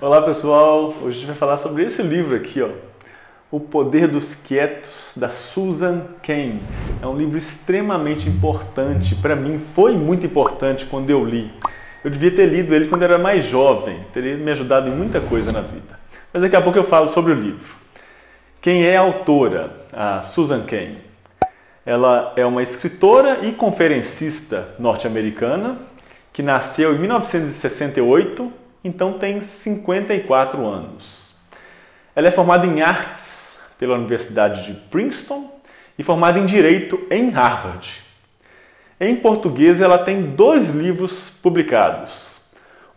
Olá pessoal, hoje a gente vai falar sobre esse livro aqui, ó, O Poder dos Quietos, da Susan Cain. É um livro extremamente importante, para mim foi muito importante quando eu li. Eu devia ter lido ele quando eu era mais jovem, teria me ajudado em muita coisa na vida. Mas daqui a pouco eu falo sobre o livro. Quem é a autora? A Susan Cain. Ela é uma escritora e conferencista norte-americana que nasceu em 1968, então tem 54 anos. Ela é formada em artes pela Universidade de Princeton e formada em direito em Harvard. Em português, ela tem 2 livros publicados.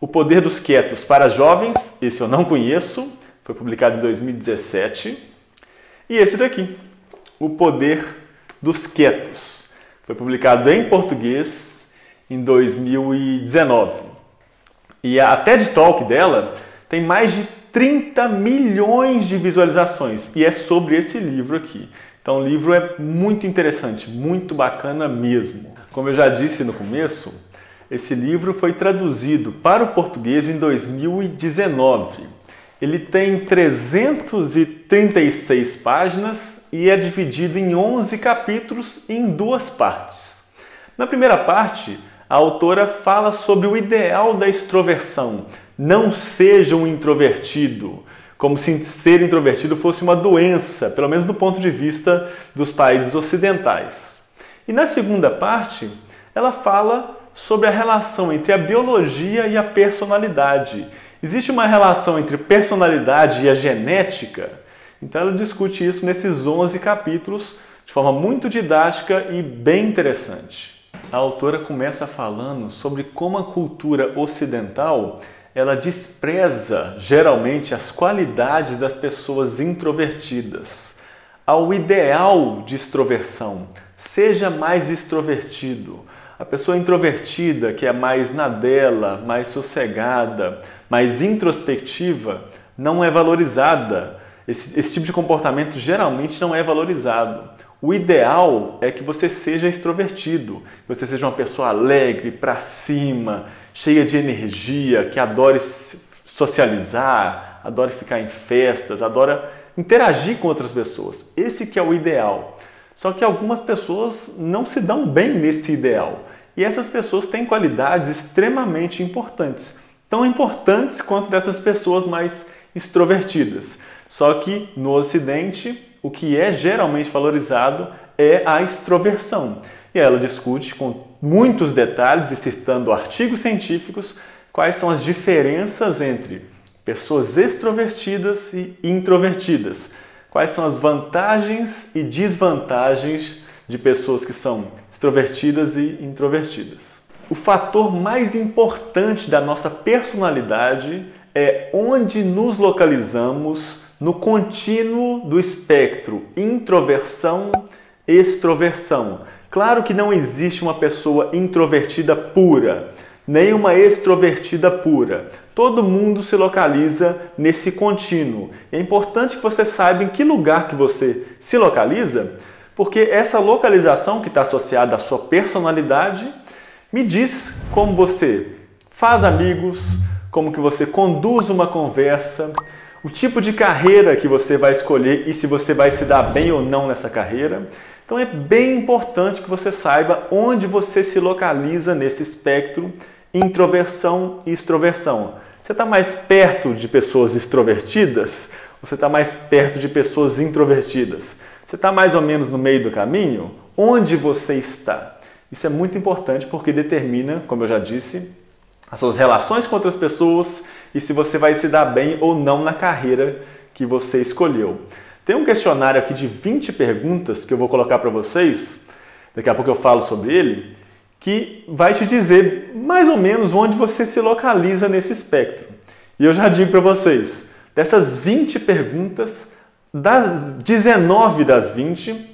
O Poder dos Quietos para Jovens, esse eu não conheço, foi publicado em 2017. E esse daqui, O Poder dos Quietos, foi publicado em português em 2019. E a TED Talk dela tem mais de 30 milhões de visualizações e é sobre esse livro aqui. Então o livro é muito interessante, muito bacana mesmo. Como eu já disse no começo, esse livro foi traduzido para o português em 2019. Ele tem 336 páginas e é dividido em 11 capítulos em 2 partes. Na primeira parte, a autora fala sobre o ideal da extroversão. Não seja um introvertido, como se ser introvertido fosse uma doença, pelo menos do ponto de vista dos países ocidentais. E na segunda parte, ela fala sobre a relação entre a biologia e a personalidade. Existe uma relação entre personalidade e a genética? Então ela discute isso nesses 11 capítulos de forma muito didática e bem interessante. A autora começa falando sobre como a cultura ocidental ela despreza geralmente as qualidades das pessoas introvertidas. Ao ideal de extroversão, seja mais extrovertido. A pessoa introvertida, que é mais na dela, mais sossegada, mais introspectiva, não é valorizada. Esse tipo de comportamento geralmente não é valorizado. O ideal é que você seja extrovertido, que você seja uma pessoa alegre, para cima, cheia de energia, que adore socializar, adore ficar em festas, adora interagir com outras pessoas. Esse que é o ideal. Só que algumas pessoas não se dão bem nesse ideal. E essas pessoas têm qualidades extremamente importantes. Tão importantes quanto dessas pessoas mais extrovertidas. Só que no Ocidente, o que é geralmente valorizado é a extroversão. E ela discute com muitos detalhes e citando artigos científicos quais são as diferenças entre pessoas extrovertidas e introvertidas. Quais são as vantagens e desvantagens de pessoas que são extrovertidas e introvertidas. O fator mais importante da nossa personalidade é onde nos localizamos no contínuo do espectro introversão-extroversão. Claro que não existe uma pessoa introvertida pura, nem uma extrovertida pura. Todo mundo se localiza nesse contínuo. É importante que você saiba em que lugar que você se localiza, porque essa localização que está associada à sua personalidade me diz como você faz amigos, como que você conduz uma conversa, o tipo de carreira que você vai escolher e se você vai se dar bem ou não nessa carreira. Então é bem importante que você saiba onde você se localiza nesse espectro introversão e extroversão. Você está mais perto de pessoas extrovertidas ou você está mais perto de pessoas introvertidas? Você está mais ou menos no meio do caminho? Onde você está? Isso é muito importante porque determina, como eu já disse, as suas relações com outras pessoas e se você vai se dar bem ou não na carreira que você escolheu. Tem um questionário aqui de 20 perguntas que eu vou colocar para vocês, daqui a pouco eu falo sobre ele, que vai te dizer mais ou menos onde você se localiza nesse espectro. E eu já digo para vocês, dessas 20 perguntas, 19 das 20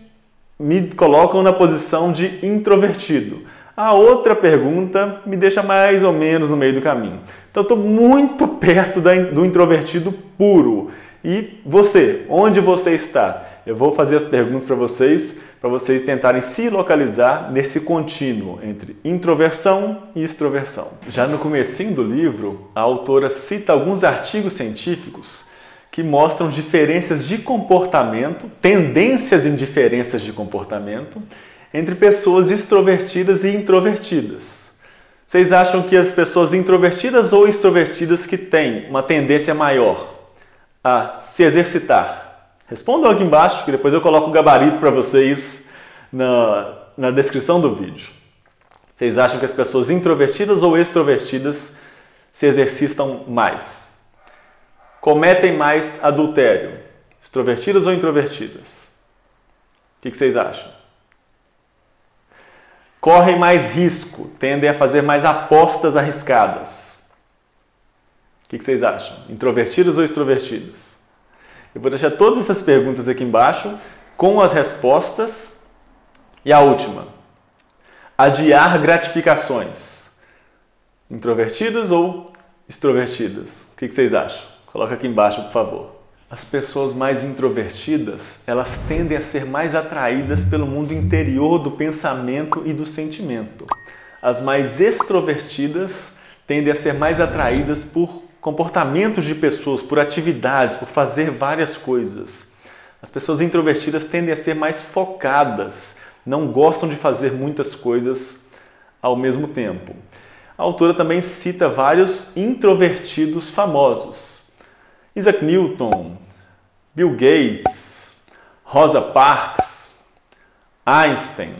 me colocam na posição de introvertido. A outra pergunta me deixa mais ou menos no meio do caminho. Então eu estou muito perto do introvertido puro. E você, onde você está? Eu vou fazer as perguntas para vocês tentarem se localizar nesse contínuo entre introversão e extroversão. Já no comecinho do livro, a autora cita alguns artigos científicos que mostram diferenças de comportamento, tendências em diferenças de comportamento entre pessoas extrovertidas e introvertidas. Vocês acham que as pessoas introvertidas ou extrovertidas que têm uma tendência maior a se exercitar? Respondam aqui embaixo, que depois eu coloco o gabarito para vocês na descrição do vídeo. Vocês acham que as pessoas introvertidas ou extrovertidas se exercitam mais? Cometem mais adultério? Extrovertidas ou introvertidas? O que vocês acham? Correm mais risco, tendem a fazer mais apostas arriscadas? O que vocês acham? Introvertidas ou extrovertidas? Eu vou deixar todas essas perguntas aqui embaixo com as respostas. E a última. Adiar gratificações. Introvertidas ou extrovertidas? O que vocês acham? Coloca aqui embaixo, por favor. As pessoas mais introvertidas, elas tendem a ser mais atraídas pelo mundo interior do pensamento e do sentimento. As mais extrovertidas tendem a ser mais atraídas por comportamentos de pessoas, por atividades, por fazer várias coisas. As pessoas introvertidas tendem a ser mais focadas, não gostam de fazer muitas coisas ao mesmo tempo. A autora também cita vários introvertidos famosos. Isaac Newton, Bill Gates, Rosa Parks, Einstein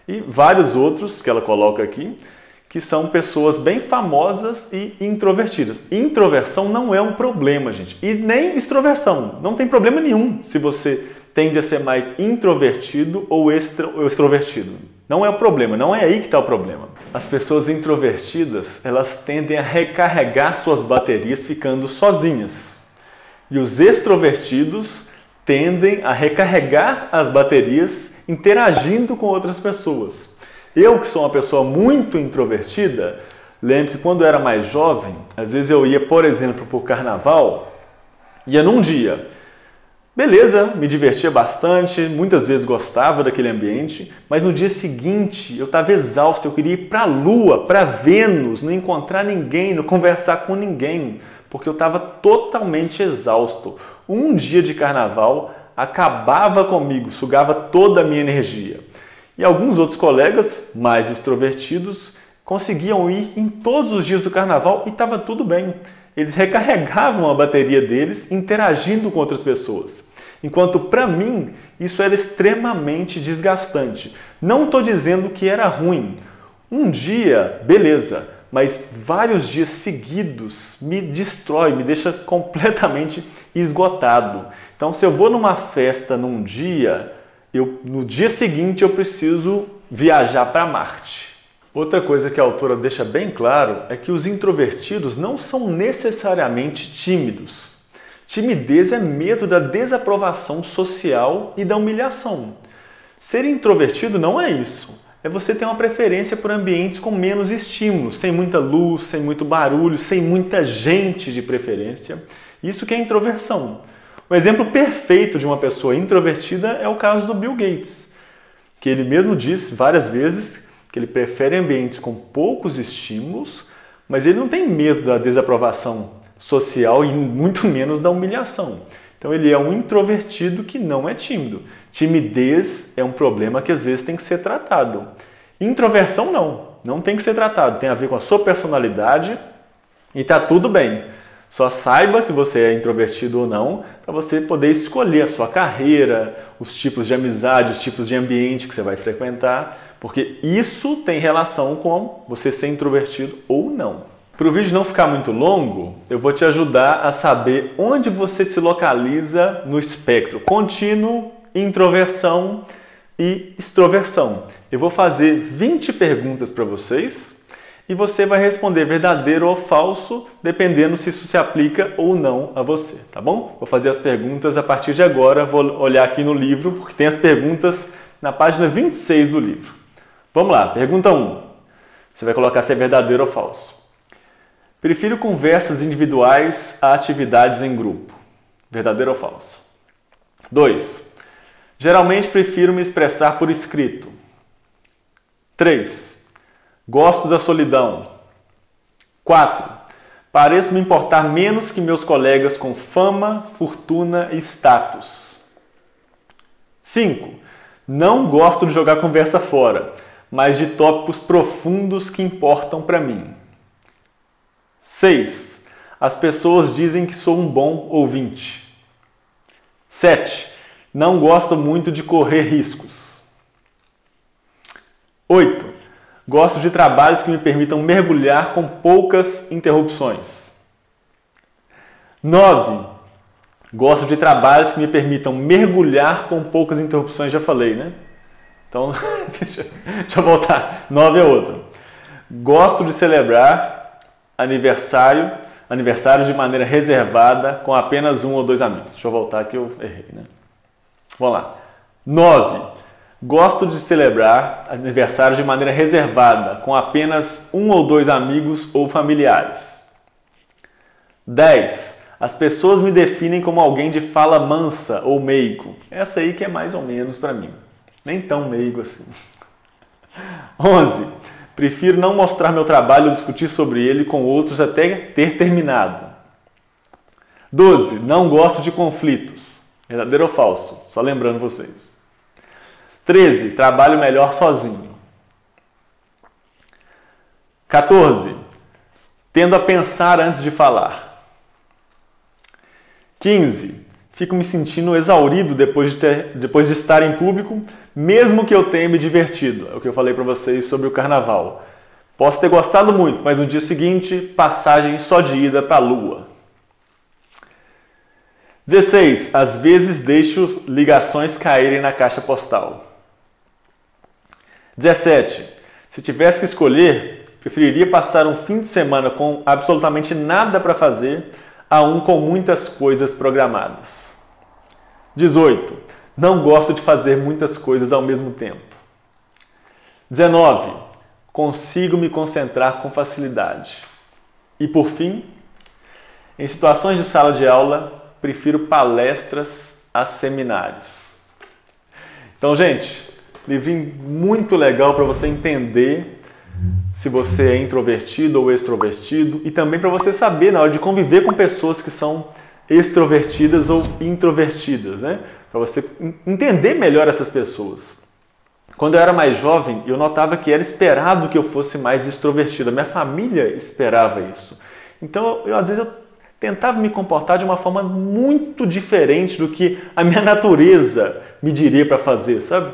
e vários outros que ela coloca aqui, que são pessoas bem famosas e introvertidas. Introversão não é um problema, gente. E nem extroversão. Não tem problema nenhum se você tende a ser mais introvertido ou extrovertido. Não é o problema, não é aí que está o problema. As pessoas introvertidas, elas tendem a recarregar suas baterias ficando sozinhas. E os extrovertidos tendem a recarregar as baterias interagindo com outras pessoas. Eu, que sou uma pessoa muito introvertida, lembro que quando eu era mais jovem, às vezes eu ia, por exemplo, para o carnaval, ia num dia. Beleza, me divertia bastante, muitas vezes gostava daquele ambiente, mas no dia seguinte eu estava exausto, eu queria ir para a Lua, para Vênus, não encontrar ninguém, não conversar com ninguém, porque eu estava totalmente exausto. Um dia de carnaval acabava comigo, sugava toda a minha energia. E alguns outros colegas, mais extrovertidos, conseguiam ir em todos os dias do carnaval e estava tudo bem. Eles recarregavam a bateria deles interagindo com outras pessoas. Enquanto para mim isso era extremamente desgastante. Não estou dizendo que era ruim. Um dia, beleza, mas vários dias seguidos me destrói, me deixa completamente esgotado. Então se eu vou numa festa num dia, no dia seguinte eu preciso viajar para Marte. Outra coisa que a autora deixa bem claro é que os introvertidos não são necessariamente tímidos. Timidez é medo da desaprovação social e da humilhação. Ser introvertido não é isso. É você ter uma preferência por ambientes com menos estímulos, sem muita luz, sem muito barulho, sem muita gente de preferência. Isso que é introversão. O exemplo perfeito de uma pessoa introvertida é o caso do Bill Gates, que ele mesmo diz várias vezes que ele prefere ambientes com poucos estímulos, mas ele não tem medo da desaprovação social e muito menos da humilhação. Então ele é um introvertido que não é tímido. Timidez é um problema que às vezes tem que ser tratado. Introversão não tem que ser tratado, tem a ver com a sua personalidade e está tudo bem. Só saiba se você é introvertido ou não, para você poder escolher a sua carreira, os tipos de amizade, os tipos de ambiente que você vai frequentar, porque isso tem relação com você ser introvertido ou não. Para o vídeo não ficar muito longo, eu vou te ajudar a saber onde você se localiza no espectro contínuo, introversão e extroversão. Eu vou fazer 20 perguntas para vocês e você vai responder verdadeiro ou falso, dependendo se isso se aplica ou não a você, tá bom? Vou fazer as perguntas a partir de agora, vou olhar aqui no livro, porque tem as perguntas na página 26 do livro. Vamos lá, pergunta 1. Você vai colocar se é verdadeiro ou falso. Prefiro conversas individuais a atividades em grupo. Verdadeiro ou falso? 2. Geralmente prefiro me expressar por escrito. 3. Gosto da solidão. 4. Pareço me importar menos que meus colegas com fama, fortuna e status. 5. Não gosto de jogar conversa fora, mas de tópicos profundos que importam para mim. 6. As pessoas dizem que sou um bom ouvinte. 7. Não gosto muito de correr riscos. 8. Gosto de trabalhos que me permitam mergulhar com poucas interrupções. 9. Gosto de trabalhos que me permitam mergulhar com poucas interrupções. Já falei, né? Então, deixa eu voltar. 9 é outro. Gosto de celebrar aniversário de maneira reservada com apenas 1 ou 2 amigos. Deixa eu voltar que eu errei, né? Vamos lá. 9. Gosto de celebrar aniversário de maneira reservada, com apenas 1 ou 2 amigos ou familiares. 10. As pessoas me definem como alguém de fala mansa ou meigo. Essa aí que é mais ou menos para mim. Nem tão meigo assim. 11. Prefiro não mostrar meu trabalho ou discutir sobre ele com outros até ter terminado. 12. Não gosto de conflitos. Verdadeiro ou falso? Só lembrando vocês. 13. Trabalho melhor sozinho. 14. Tendo a pensar antes de falar. 15. Fico me sentindo exaurido depois de estar em público, mesmo que eu tenha me divertido. É o que eu falei para vocês sobre o carnaval. Posso ter gostado muito, mas no dia seguinte, passagem só de ida para a lua. 16. Às vezes deixo ligações caírem na caixa postal. 17. Se tivesse que escolher, preferiria passar um fim de semana com absolutamente nada para fazer a um com muitas coisas programadas. 18. Não gosto de fazer muitas coisas ao mesmo tempo. 19. Consigo me concentrar com facilidade. E por fim, em situações de sala de aula, prefiro palestras a seminários. Então, gente, livrinho muito legal para você entender se você é introvertido ou extrovertido e também para você saber na hora de conviver com pessoas que são extrovertidas ou introvertidas, né? Para você entender melhor essas pessoas. Quando eu era mais jovem, eu notava que era esperado que eu fosse mais extrovertido. A minha família esperava isso. Então, às vezes, eu tentava me comportar de uma forma muito diferente do que a minha natureza me diria para fazer, sabe?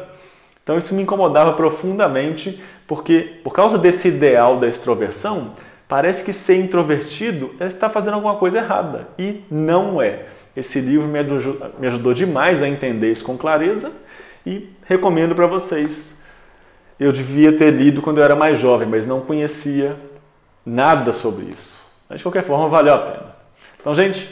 Então isso me incomodava profundamente, porque por causa desse ideal da extroversão, parece que ser introvertido é estar fazendo alguma coisa errada. E não é. Esse livro me ajudou demais a entender isso com clareza e recomendo para vocês. Eu devia ter lido quando eu era mais jovem, mas não conhecia nada sobre isso. Mas de qualquer forma, valeu a pena. Então, gente,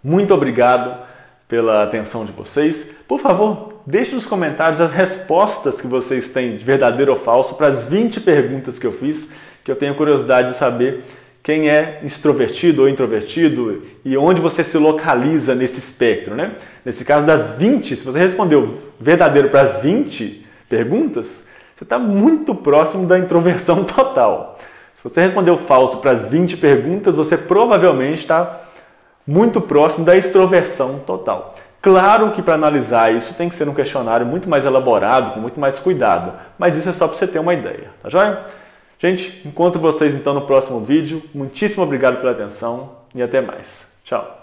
muito obrigado pela atenção de vocês. Por favor, deixe nos comentários as respostas que vocês têm de verdadeiro ou falso para as 20 perguntas que eu fiz, que eu tenho curiosidade de saber quem é extrovertido ou introvertido e onde você se localiza nesse espectro, né? Nesse caso das 20, se você respondeu verdadeiro para as 20 perguntas, você está muito próximo da introversão total. Se você respondeu falso para as 20 perguntas, você provavelmente está muito próximo da extroversão total. Claro que para analisar isso tem que ser um questionário muito mais elaborado, com muito mais cuidado, mas isso é só para você ter uma ideia, tá joia? Gente, encontro vocês então no próximo vídeo. Muitíssimo obrigado pela atenção e até mais. Tchau!